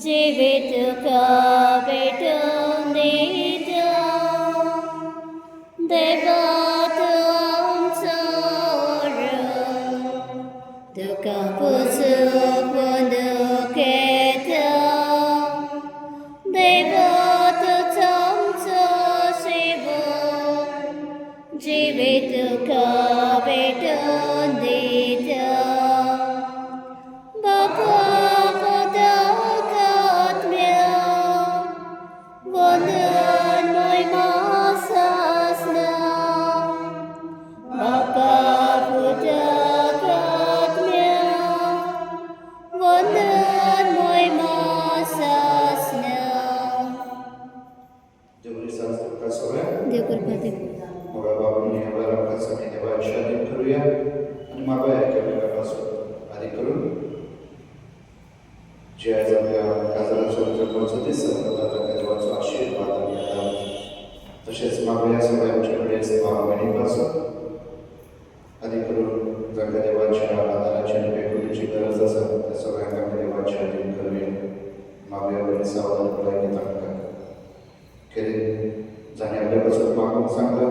जिवीत तुका भेटून दिता देवा तूं आमचो तुका पुसूक वंदूक येता देवा तूंच आमचो सेवक जिवीत तुका भेटून दिता बापा तशेंच मागोया सगळ्यांचे कडेन भावभयणी पासून आदी करून जांकां देवाच्या आदाराची आनी बेकुलीची गरज आसा त्या सगळ्यांक आमी देवाचे अधीन करूया. मागोया बरी सावधानपणाय तांकां खेरीत जाणें आपल्या पासून मागूंक सांगला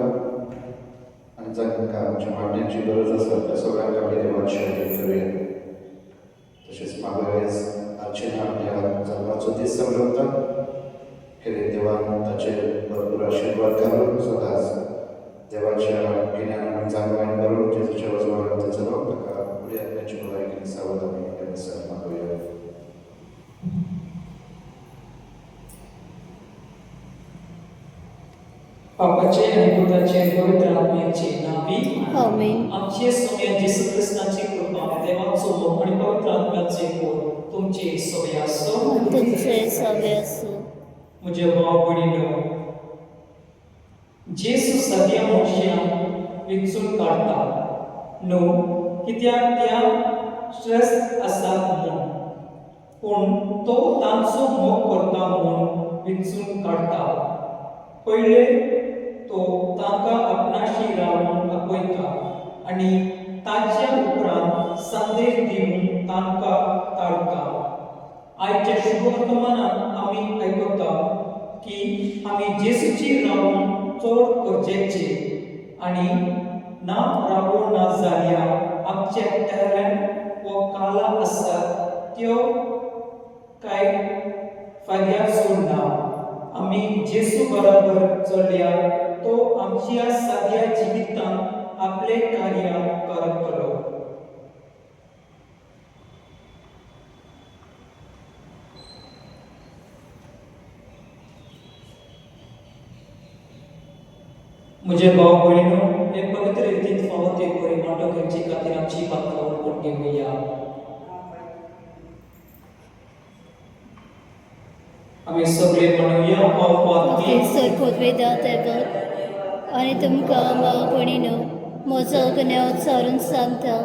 आनी जांकां आमच्या मागण्यांची गरज आसा त्या सगळ्यांक आमी देवाचे अधीन करूया. तशेंच मागोया आर्चेन आपल्या जल्माचो दीस संभ्रमता खेरीत देवान ताचेर भरपूर आशिर्वाद घालून सदांच देवाच्या गिन्यान आनी जाणवान भरून जेजूच्या वजवान ते चलोवंक ताका फुडें आपल्याची भलायकी सावध आमी ह्या दिसाक मागोया. बापाचे आनी पुताचे पवित्र आत्म्याचे नावी आमेन. आमचे सोम्या जेसू ख्रिस्ताची कृपा देवाचो मोग आनी पवित्र आत्म्याचे कोण तुमचे सोबे आसो तुमचे सवे आसूं. म्हजे भाव भयणीनो, जेसू सगळ्या मनशांक वेंचून काडटा न्हू कित्याक त्या श्रेष्ठ आसात म्हूण, पूण तो तांचो मोग करता म्हूण वेंचून काडटा. पयले तो तांकां आपणाशी रावन आपयता आनी ताच्या उपरांत संदेश दिवन तांकां काडटा. आयच्या शुभवर्तमानांत आमी आयकता की आमी जेसूची रावन चोड करचेचे आनी ना रावो ना जाल्यार आमचे टॅलंट वो काला आसात त्यो कांय फायद्याक सोडना. आमी जेसू बरोबर चल्ल्यार तो आमच्या सगळ्या जिवितांत आपले कार्य करतलो. म्हजे भाव भयणो, हे पवित्र रितीन फावो ते बरी मोठो करचे खातीर आमची पातकावर कोण घेवया. आमी सगळे म्हणुया सरकोत वेदांत आनी तुमकां भाव भयणीनो म्हजो गुन्यांव उच्चारून सांगता.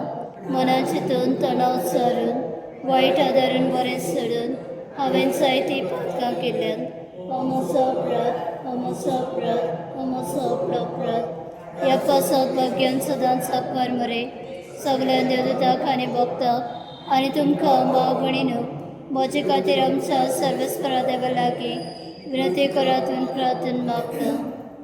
मनान चिंतून तणाव उच्चारून वायट आदारून बरें सोडून हांवें जायतीं पातकां केल्यान हो म्हजो अपराध ह्या पासत भाग्यान सदांच आकार मरे सगळ्या देवदूतांक आनी भक्तांक आनी तुमकां भाव भयणीनो म्हजे खातीर आमच्या सर्वेस्परा देवा लागीं विनंती करातून प्रार्थना मागता.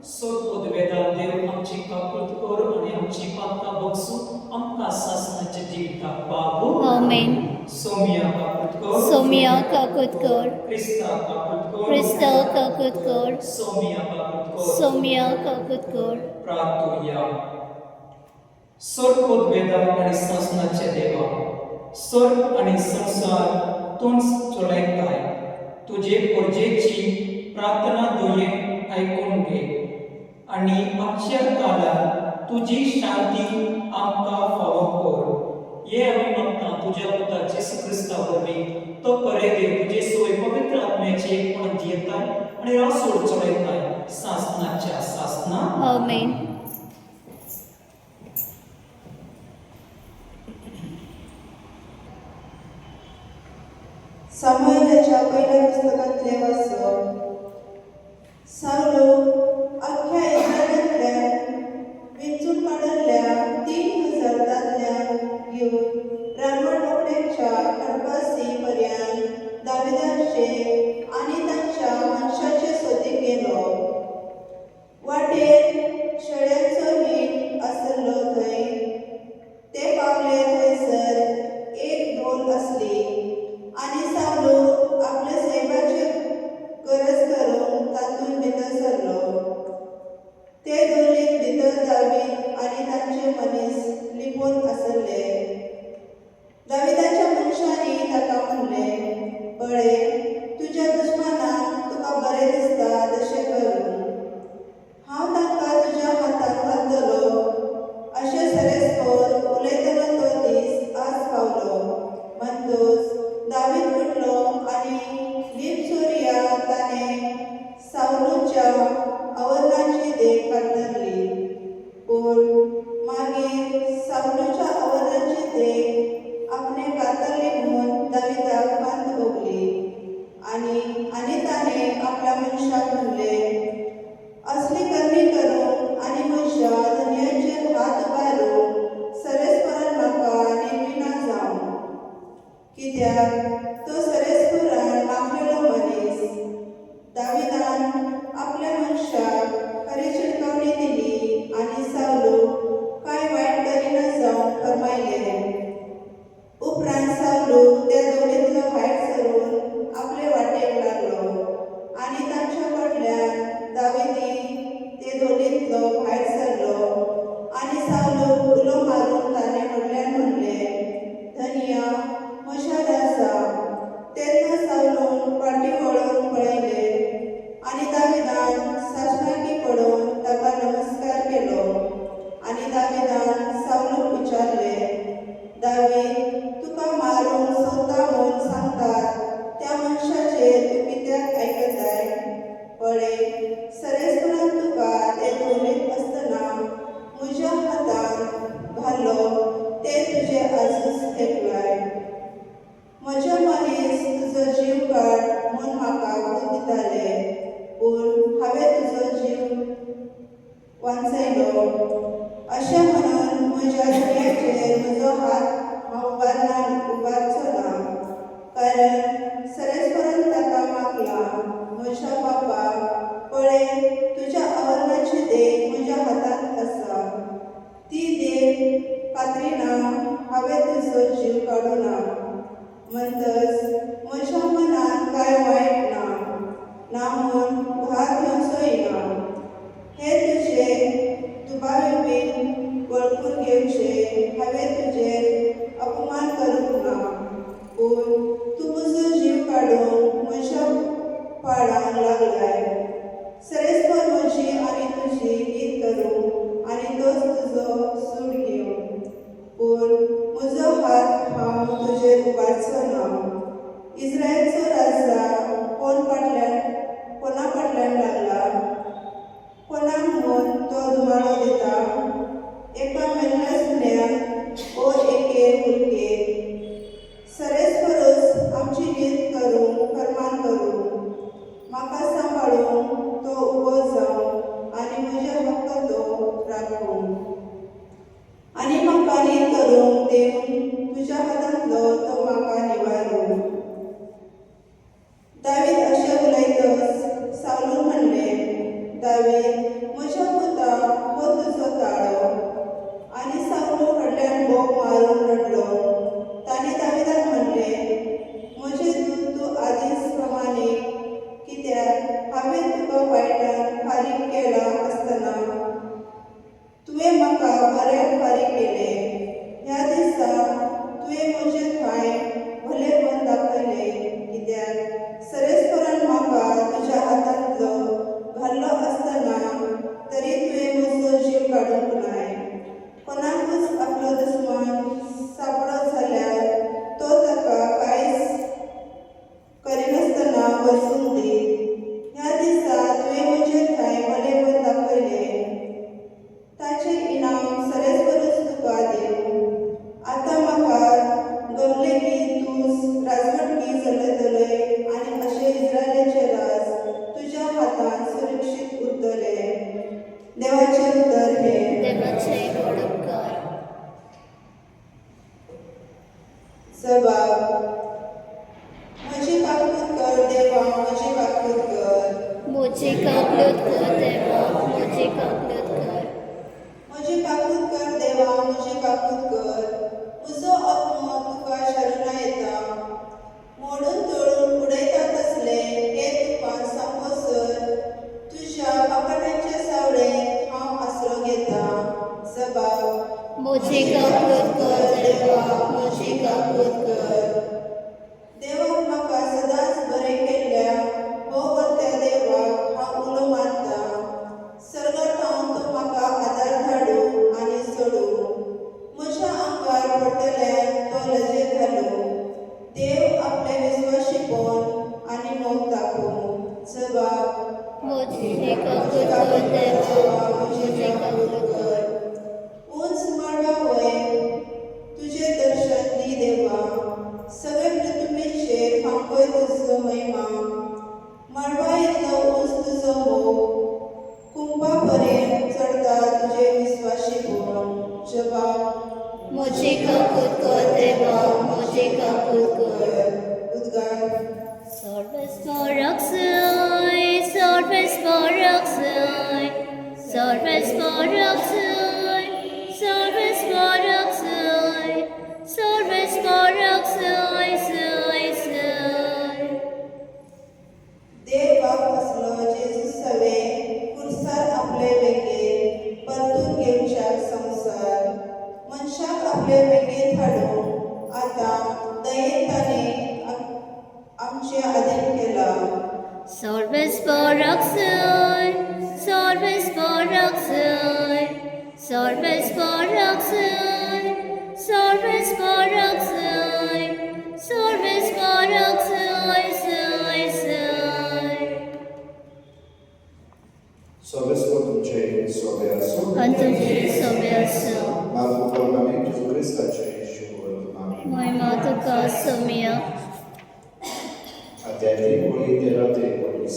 सोद वेदांत देव आमची काकूट कर आनी आमची पातकां बगसून आमकां सासणाचे जिविताक बाबू आमेन. सोम्या काकूट कर, सोम्या काकूट कर, क्रिस्ता काकूट कर, क्रिस्ता काकूट कर, सोम्या काकूट कर, सोम्या काकूट कर. प्रार्थुया. सोद वेदांत आनी सासणाचे देवा, स्वर्ग आनी संसार तूंच चलयताय. तुजे परजेची प्रार्थना दोयेन आयकून घे आनी आजच्या काळात तुजी शांती आमकां फावो कर. हे आमी मागता तुज्या पुता जेसू ख्रिस्ता वरवीं. तो करे दे तुजे सोय पवित्र आत्म्याचे एकपण दियताय आनी रासोड चलयताय सासणाच्या सासना. आमेन. सामुएलाच्या पहिल्या पुस्तकांतले वाचप. सावलो अख्ख्या इस्रायलांतल्यान वेंचून काडिल्ल्या 3000 दादल्यांक घेवन रानवण मोकळेच्या खडपासी पर्यंत दाविदाचे लोकांचे आणि तांच्या मनशाचे सोदीक गेलो. वाटेर शेळ्यांचो हीण आसलो थंय. ते पावले थंयसर एक धोल आसली आनी सावलो आपले सैबाची गरज करूंक तातूंत भितर सरलो. ते धोलीत भितर दावीद आनी तांचे मनीस लिपोवन आसले. दाविदाच्या मनशांनी ताका म्हणलें, बळे, तुज्या दुश्मनांक तुका बरें दिसता तशें करूं. हांव तांकां तुज्या हातांत घालतलो. अशें सरेस्कोर उलयतना तो दीस आज पावलो. म्हणटूच दावीद उठलो आनी लीप चोरया ताणें सावलूच्या आवरणाची देख कातरली. पूण मागीर सावलूच्या आवरणाची देख आपणे कातरली म्हूण दाविदाक खंत भोगली. आनी ताणें आपल्या मनशाक म्हणलें, असली करणी करूंक आनी म्हज्या धनयाचेर हात उबारून सरेस्परान म्हाका निर्विना जावं. कित्याक तो सरेस्परान मागलेलो मनीस. दाविदान आपल्या मनशाक खरी चिडकावणी दिली आनी सावलू कांय वायट करिना जावंक फर्मायलें. उपरांत सावलू त्या दोळींतलो भायर सरून आपले वाटेक लागलो आनी तांच्या फाटल्यान दाविदी ते दोळींतलो भायर सरलो. आनी सावलू उलो मारून ताणें व्हडल्यान म्हणलें, धनिया म्हज्या दासा. तेन्ना सावलून फाटीं वळोन पळयलें आनी दाविदान सासणाकी पडोवन ताका नमस्कार केलो. आनी दाविदान सावलूक विचारलें, दावीद, तुका मारूंक सोदता म्हूण सांगतात त्या मनशाचेर तूं कित्याक आयकताय? पळय, सरेस्परान तुका ते धोलीत आसतना म्हज्या हातांत घालो ते तुजे आजूच तेकलाय. म्हजे मनीस तुजो जीव काड म्हूण म्हाका खूब दिताले, पूण हांवें तुजो जीव वांचयलो. अशें म्हणून म्हज्या धनयाचेर म्हजो हात हांव उबारचो ना. कारण सरेस्परान ताका मागला, म्हज्या बापा, पळय, तुज्या आवरणाची देख म्हज्या हातांत आसा. ती देख कातरिना हांवें तुजो जीव काडूं ना. म्हणटच म्हज्या मनांत कांय वायट ना म्हूण घात घेवचोय ना. हे तुजे दुबावे बीन वळखून घेवचे हांवें तुजेर अपमान करूंक ना. पूण तूं म्हजो जीव काडूंक म्हज्या पाडांक लागलाय. सरेस्पर म्हजी आनी तुजी हीत करूं आनी तोच तुजो सूड घेवं. पूण म्हजो हात हांव तुजेर उबारचो ना. इस्रायलचो राजा कोणा फाटल्यान लागला? कोणाक म्हूण तो दुमाळो दिता? एका मेल्ल्या सुण्याक ओ एके भुरगे. सरेस्परूच आमची हीत करूंक फर्मान करूं. म्हाका सांबाळूंक तो उबो जावं आनी म्हजे हक्क तो राखूं. आनी म्हाका नीत करूंक दिवन तुज्या हातांतलो तो म्हाका निवारूं. दावीद अशें उलयतच सावलून म्हणलें, दावीद, म्हज्या पुता, हो तुजो ताळो. आनी सावलू व्हडल्यान बोग मारून रडलो. ताणें दाविदाक म्हणलें, म्हजें दूद तूं आदींच प्रमाणीक, कित्याक हांवें तुका वायटान फारीक केला आसतना तुवें म्हाका बऱ्याक फारीक केलें. ह्या दिसा तुवें म्हजें थंय भलेपण दाखयलें. कित्याक सरेस्परान म्हाका तुज्या हातांतलो घाल्लो आसतना तरी तुवें म्हजो जीव काडूंक नाय. कोणाकूच आपलो दुस्मान सापडत जाल्यार तो ताका कांयच करिनासतना वचूंक दी. ह्या दिसा तुवें म्हजें थंय भलेपण दाखयलें. ताचें इनाम सरेस्परूच तुका दिवं. आतां म्हाका गमलें की तूं राजवटकी चलयतलोय आनी अशें इस्रायलाचें राज तुज्या हातांत सुरक्षीत उरतलें. देवाचें उतर हे. देवाचे व्हड उपकार. जबाब. म्हजी काकूत कर म्हजी काकूत कर देवा म्हजी काकूत कर. म्हजी काकूत कर देवा म्हजी काकूत कर. म्हजो आत्मो तुका शरणा येता. मोडून तोडून उडयता तसले हे तुफान सांगोसर तुज्या पाखड्यांच्या सावळेंत हांव आसरो घेता. सबाब म्हजी काकूत कर देवा म्हजी काकूत कर. देवाक म्हाका सदांच बरें केल्ल्या हो वर्त्या देवाक हांव उलो मारता. सर्गांत तो म्हाका आदार धाडूं आनी सोडूं. म्हज्या आंगार पडटल्यान तो लजेर घालूं. देव आपले विस्वाशीपण आनी मोग दाखोवं. सबाब म्हजी काकूत कर देवा म्हजी काकूत कर. उंच माळवा वयर तुझे दर्शन दी देवा. सगळे पृथ्वीचेर फांकय तुजो महिमा. मळबा इतलो उंच तुजो मोग. कुंभा पर्यंत चडटा तुजे विस्वाशीपण. जबाब म्हजी काकूत कर देवा म्हजी काकूत कर. उद्गार Sarvesparak Sai, Sarvesparak Sai, Sarvesparak Sai, Sarvesparak Sai, Sarvesparak Sai, Sai, Sai. देवाक असलो जेजू सवे खुर्सार आपले वेगेर परतून घेवच्याक संवसार. मनशाक आपले वेगेर हाडून आतां दयेन ताणें आमचे आदीन केला. Sarvesparak Sai, Sarvesparak Sai, Sarvesparak Sai, Sarvesparak Sai, Sarvesparak Sai, Sai, Sai. Sławestwo tudzie sobie asu. Antuji sobie asu. Matko Boża Jezus Chrysta, cześć z nami. Moja Matka Somia. A त्याची कोळी तेरा ते 19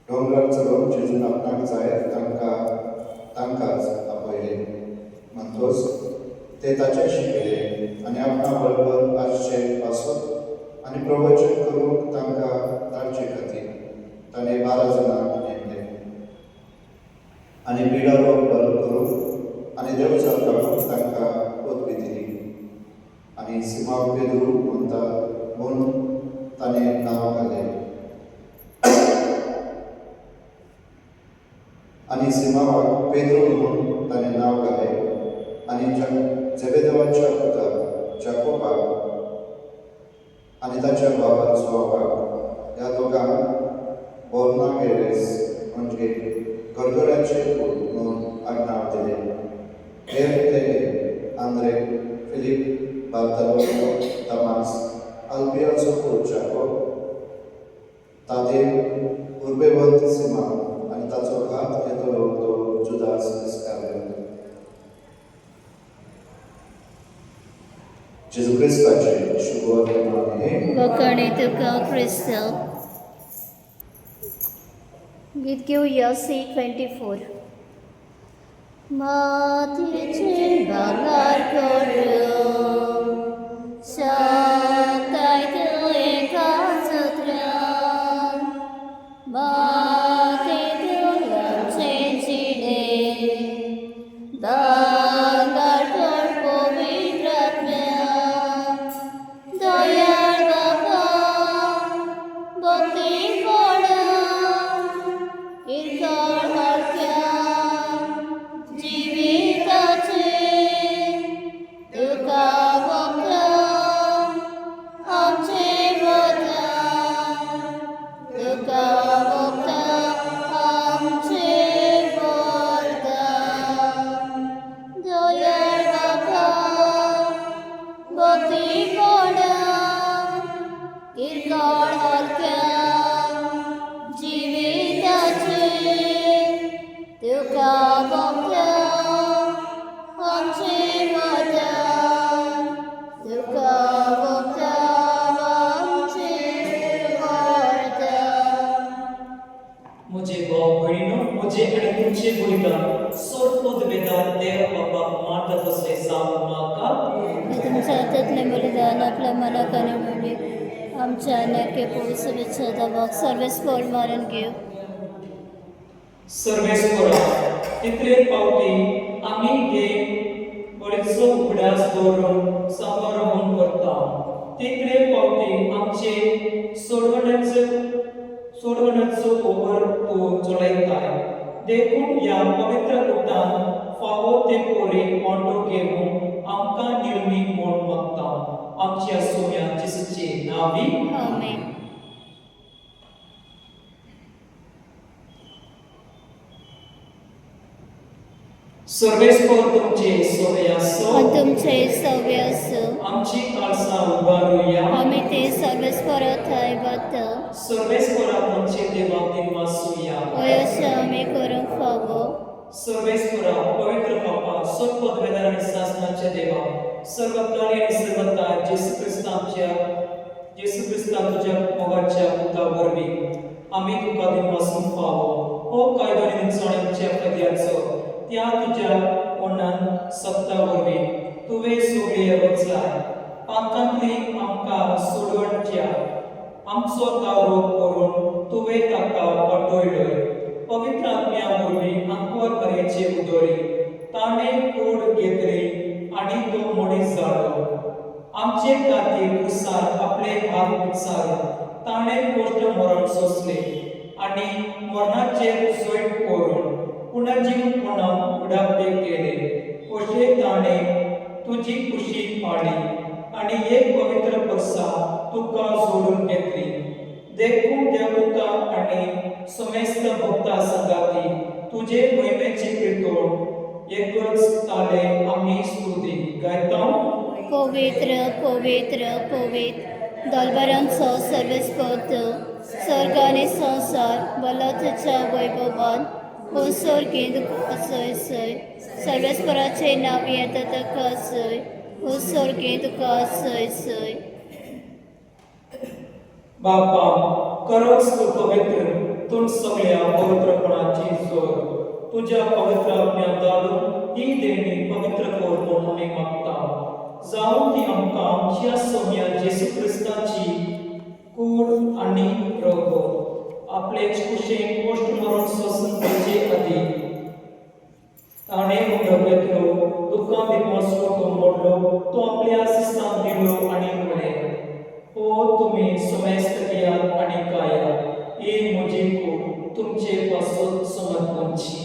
डोंगरार चडोवन जेजून आपणाक जाय तांकांच आपयले म्हणटोच ते ताचे शिकले आनी आपणा बरोबर आसचे पासत आनी प्रवचन करूंक तांकां धाडचे खातीर ताणें 12 जाणांक नेमले आनी बिडा रोग बरो करूंक आनी देवचार काडूंक तांकां पदवी दिली आनी सिमाव पेद्रू म्हणटा म्हूण ताणें नांव घालें आनी सिमावाक पेद्रो म्हणून ताणें नांव घालें आनी जेबेदेवाच्या पुताक जाकोबाक आनी ताच्या बाबा जोवाक ह्या दोगांक बोर्नागेरेस म्हणजे गरगऱ्याचे पूत म्हणून आडनांव दिलें. हेर ते आंद्रे, फिलीप, बार्तलोमेव, तमास, अल्फियाचो पूत जाकोब, तादेव उर्बेवंत सिमाव आनी ताचो घात येतलो तो जुदास इस्कारियोत. जेजू क्रिस्ताचे शुभ वर्तमान हे वखणी तुका ख्रिस्त. गीत घेऊया C24. मातयेचे भांगार करून शांताय एका सत्रान मातयेतून आमचे जिणे भांगार कर पवित्र आत्म्या. दयाळ बाबा भक्ती पडा इरकाळ हलक्या जिविताचे तुका भोगता आमचे वरदान. तुका भोगता आमचे वरदान. दयाळ बाबा भक्ती पडा इरकाळ हलक्या जिविताचे तुका भोगता आमचे वरदान. तुका भोगता आमचे वरदान. मुझे भाव भयणीनो मुझे आणि तुमचे बलिदान सोडपद वेदात देव बाबा मारतात असले सांगू नका. तुमच्या हातातले बलिदान आपल्या मनाकाने म्हणजे आमच्या नरके पोचुबेच्या दबाक सर्वेस कोड मारून घेऊ सर्वेस्परा तितले पावटी आमी हे बरेचसो उगडास दवरून समारंभ करता तितले पावटी आमचे सोडवण्याचो ओवर तो चलयताय देखून ह्या पवित्र उठान फावो ते पोरे मोठो घेवन आमकां निर्मी म्हूण मागता आमच्या सोम्या जेसूचे नावी आमेन. सर्वेस्पर तुमचे सोय असो आणि तुमचे सव्य असो आमची काळसा उबारूया आम्ही ते सर्वेस परत आहे बात सर्वेस्परा तुमचे देवा दिनवासूया वयस आम्ही करूंक फावो सर्वेस्परा पवित्र बापा सोपद वेदार आणि शासनाचे देवा सर्वकाळी आणि सर्वता जेसू क्रिस्ता तुझ्या मोगाच्या पुता वरवी आम्ही तुका दिनवासून फावो हो कायदो आणि निचोण्यांच्या पद्याचो त्या तुझ्या ओणान सत्ता वरवी तुवे सोगळे रचलाय पांकांतली आमकां सोडवणच्या आमचो तावरो करून तुवे ताका पटोयलोय पवित्र आत्म्या वरवीं आंकवर बरेचे उदोरी ताणें कूड घेतली आनी तो मनीस जालो आमचे खातीर कुसार आपले हात विचारून ताणें गोश्ट मरण सोंसले आनी मरणाचेर सोयट करून पुनर्जीवनपणान उडापे केले अशे ताणें तुजी खुशी पाळी आनी एक पवित्र वर्सा तुका जोडून घेतली देखून देवदूता आनी समेस्त भक्ता संगाती तुझे महिमेचे कीर्तन एकच ताले आमी स्तुती गायता पवित्र पवित्र पवित्र दलबरांचो सर्वेस्पत सर्ग आनी संसार बला तुझ्या वैभवान सर्गेंत सय सय सर्वेस्पराचे नाव येता ताका सय सर्गेंत तुका सय सय बापा खरोच तू पवित्र तूं सगळ्या पवित्रपणाची जोर तुझ्या पवित्र आज्ञा धाडून ही देणी पवित्र कर म्हूण आमी मागता जावं ती आमकां आमच्या सोम्या जेसू क्रिस्ताची कूड आनी रगत आपले कुशेन गोश्ट मरण सोसून तेचे आदी ताणें उडोवपेतलो दुखां दिवसलो तो मोडलो तो आपल्या आसिस्तांक दिलो आनी म्हळें हो तुमी समेस्त गियात आनी कायात ही म्हजी कूड तुमचे पासून समर्पणची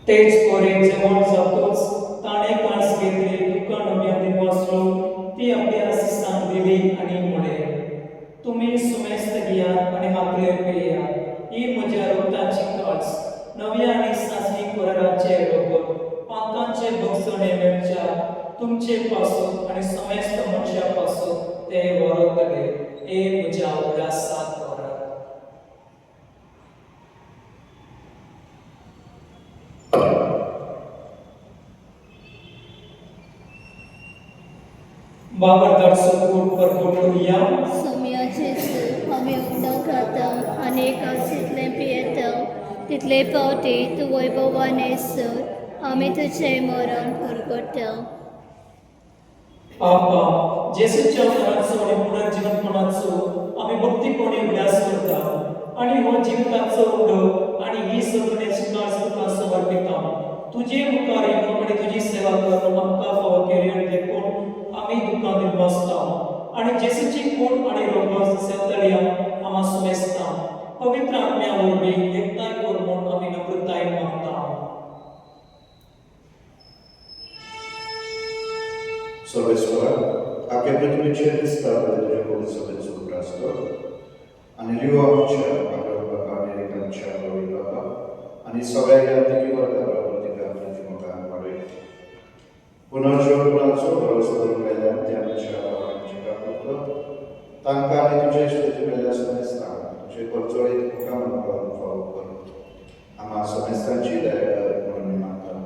तेच पोरे जेवण जातोच ताणें कांस घेतली तुका नव्या दिवसलो ती आपल्या आसिस्तांक दिली आनी म्हळें तुमी सुमेस्त घेयात आनी आपले पेयात ही म्हज्या रगताची कास नव्या आनी सासणी कराराचे रगत पांकांचे भक्षणे मेळच्या तुमचे पासून आनी समेस्त मनशा पासून ते वरतले हे म्हज्या उलासाक करात बाबरदारचो कूड परगटूया सोम्याचे आमी उदक खाता आनी एकाच तितलें पियेता तितले पावटी तूं वैभवान येसर आमी तुजें मरण परगटा पापा जेसूच्या मरणाचो आनी पुनर्जीवनपणाचो आमी भक्तीपणे उल्हास करता आनी हो जिविताचो उडो आनी ही सगळ्याची कास तुका समर्पिता तुजे मुखार येवन आनी तुजी सेवा करून आमकां फावो केली देखून आमी दुखां दिवसता आनी जेसूची कूड आनी रगत सेवतल्या आमा सुमेस्ता पवित्र आत्म्या वरवीं एकताय कर म्हूण आमी नम्रतायेन मागता सर्वेस्परा आपल्या पृथ्वीचे विस्तार तुझ्या पवित्र सभेचो उगडास कर आनी लिओ आमच्या बाबा अमेरिकांच्या प्रवीण बाबा आनी सगळ्या यात्रिकी वर्गाला प्रतिका प्रतिमकान वाडय पुनर्जीवनपणाचो भरोसो दवरून गेल्यार त्या आमच्या बाबांचे कापुत्र तांकां आनी तुजे इश्टाचे वेल्या समेस्तां तुजे परचळीत मुखार म्हणून फावो कर आम्हा समेस्तांची दया म्हणून मागता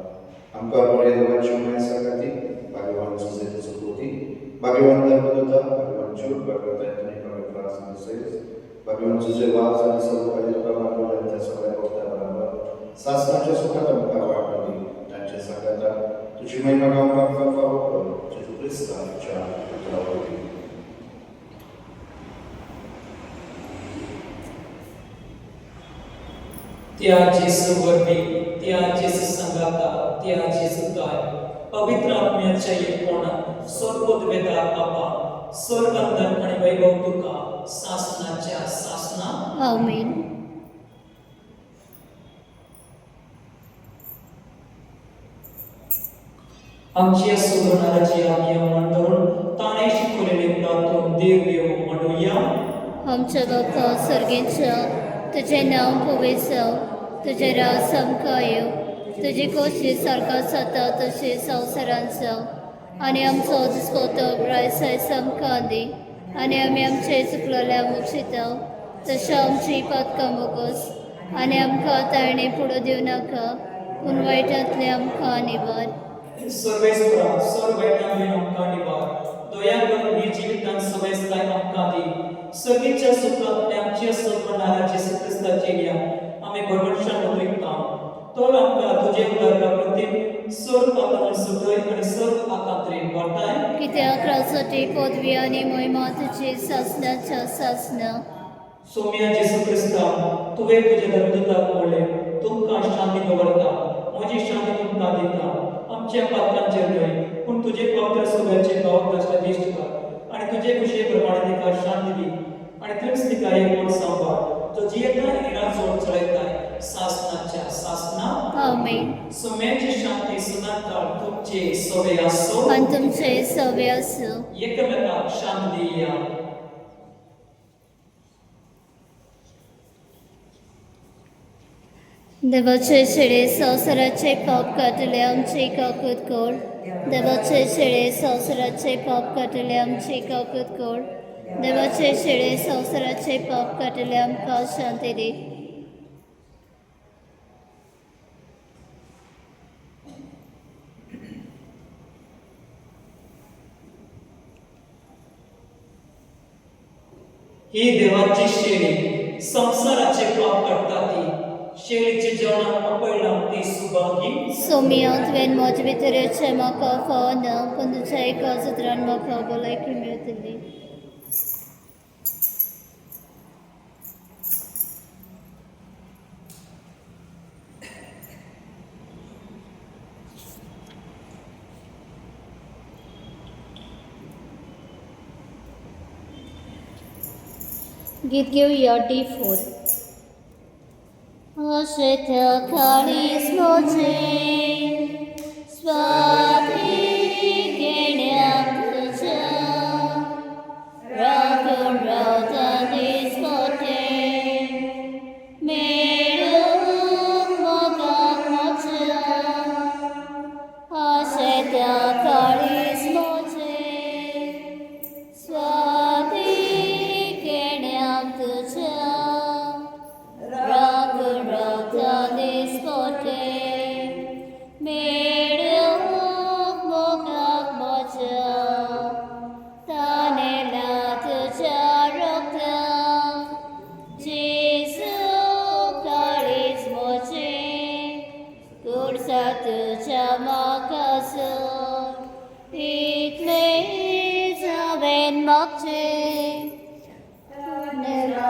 आमकां बरे देवाची माय सांगाती भाग्यवान सुसेतेचो पोती भाग्यवान धर्मदूता भाग्यवान चूर भाग्यवान एंथनी पवित्र आत्मा बाबींचे जे वाज आणि सर्व काही प्रमाण त्या सगळ्या भक्तांबरोबर शासनाच्या सुखात आमकां वाटली तांचे सगळ्यांना तुझी महिमा गावपाक फावो कर जेजू क्रिस्ताच्या पुत्रा वरवीं. त्या जेसू वरवीं, त्या जेसू संगाता, त्या जेसू ताय, पवित्र आत्म्याच्या एकपणात स्वर्गोत वेदा बापा, स्वर्गंधन आणि वैभव तुका शासनाच्या शासना. आमीन. आमच्या सुधारणाची आम्ही अंमलात धरून ताणे शिकवलेले प्रार्थून देव देव म्हणूया. आमच्या बाप्पा सर्गेच्या तुझे नाव पवित्र जावं, तुझे राज आमकां येवं, तुजी कशी सारका जाता तशी संवसारांत जावं आनी आमचो दिसपतो प्रायसायस आमकां दी आनी आमी आमचे चुकलेल्या मुक्षिता तशें आमची पातकां मोगोस आनी आमकां ताळणे पुडो दिवं नाका पूण वायटांतले आमकां निवार. सर्वेस्परा सर्व वैतांतले आमकां निवार, दया करून ही जिवितांत सवयस्ताय आमकां दी. सगळीच्या सुखात आणि आमच्या सन्मानाला जेसू ख्रिस्ताचे या आम्ही भरवशान उतरिकता. तर आमकां तुजे उदारका प्रतीक सर्व पातळ सगळे आणि सर्व आकांत्रेन वाटाय. कित्याक राजसाठी पदवी आनी महिमा तुजी शासनाच्या शासना. सौम्या जेसू ख्रिस्ता तुवें तुजे धर्मदूताक म्हणले तुमकां शांती दवरता, म्हजी शांती तुमकां दिता. आमच्या पातकांचेर न्हय पूण तुजे पवित्र सगळ्याचे भाव दर्शन दिश्ट कर आनी तुजे कुशे प्रमाणे तिका शांती दी आनी तुमच तिका एक सांबाळ जो जियेता इरा जोड चलयताय शासनाच्या शासना. आमीन. सौम्याची शांती सदांकाळ तुमचे सवय आसो आनी तुमचे सवे आसूं. एकमेकाक शांती दिया. देवाचे शेळे संवसाराचे पाप काटले आमची काकूत कोड. देवाचे शेळे संवसाराचे पाप काटले आमची काकूत कोड. देवाचे शेळे संवसाराचे पाप काटले आमकां शांती दी. ही देवाची शेळी संसाराचे पाप काडटा ती. शेळीचे जेवणाक आपयलां ती सुभागी. सोमिया तुवें म्हजे भितरेचे म्हाका फावना पूण तुज्या एका उतरान म्हाका भलायकी मेळटली. गीत घेवया D4. अशें त्या काळीज मोचे स्वाती घेण्याक तुज्या राखून रावता दिसपटे मेळूंक मोगाक मोच्या. अशें त्या काळीज मोचे स्वाती घेण्याक तुज्या राखून रावता दिसपटे मेळूंक मोगाक मोच्या. तानेला तुज्या रोगतां जेजू काळीज मोचें कुडसा तुज्या मागासर इतलें हांवें मागचें. तानेला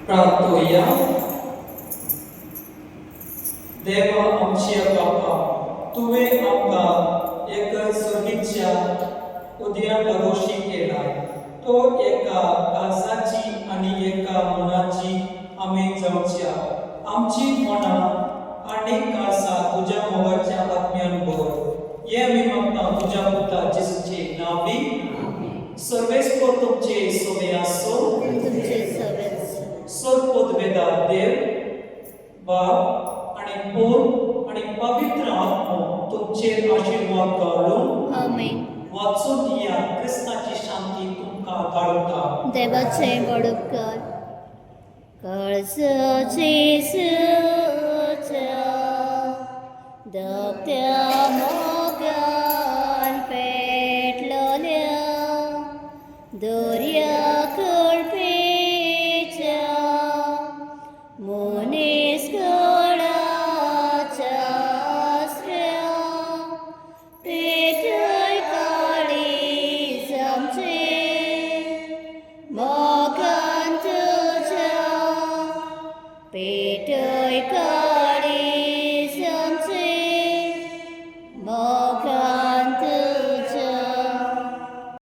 प्रार्थोया. देवा आमच्या बापा, तुवें आमकां एका सोबीतच्या उदयाक दोशी केला. तो एका काळजाची आनी एका मनाची आमी जावच्या. आमची मनां आनी काळजां तुज्या मोगाच्या आत्म्यान भर. हे आमी मागता तुज्या पुता जेसूचे नांवी. सर्वेस्पर तुमचे सोबे आसो. तुमचे सगळेच सर्वोदवेदार देव बाप आनी पूत आनी पवित्र आत्मो तुमचेर आशिर्वाद घालून आमेन. वाचून या क्रिस्ताची शांती तुमकां धाडटा. देवाचे बडोपकार काळजाचे सुच्या धाकट्या मोगान पेटलोल्या दर्या कळपेच्या मोनेस गळाच्या आसऱ्या पेटय काळीज आमचे मोगान तुझ्या पेटय काळी